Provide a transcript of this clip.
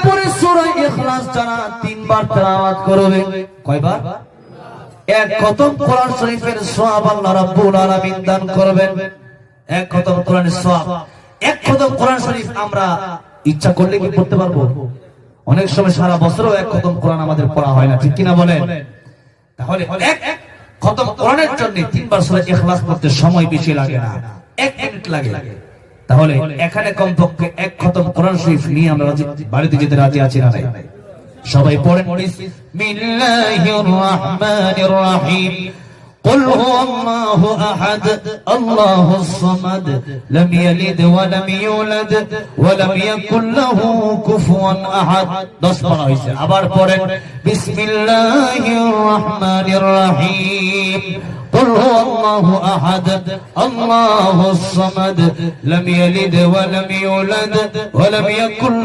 এরপরে সূরা ইখলাস যারা 3 বার তেলাওয়াত করবে, কয়বার? এক খতম কোরআন শরীফের সওয়াব আল্লাহ রাব্বুল আলামিন দান করবেন। এক খতম কোরআনের সওয়াব, এক খতম কোরআন শরীফ আমরা ইচ্ছা করলে কি পড়তে পারবো? অনেক সময় সারা বছরও এক খতম কোরআন আমাদের পড়া হয় না, ঠিক কিনা বলেন? তাহলে এক খতম কোরআনের জন্য 3 বার সূরা ইখলাস পড়তে সময় বেশি লাগে না, 1 মিনিট লাগে। তাহলে এখানে কমপক্ষে এক খতম কোরআন শরীফ নিয়ে আমরা বাড়িতে যেতে রাজি আছি না? সবাই পড়েন বিসমিল্লাহির রহমানির রহিম। قل هو الله أحد الله الصمد لم يلد ولم يولد ولم يكن له كفوا أحد 10 বার হইছে। আবার পড়েন বিসমিল্লাহির রহমানির রহিম। قل هو الله أحد الله الصمد لم يلد ولم يولد ولم يكن له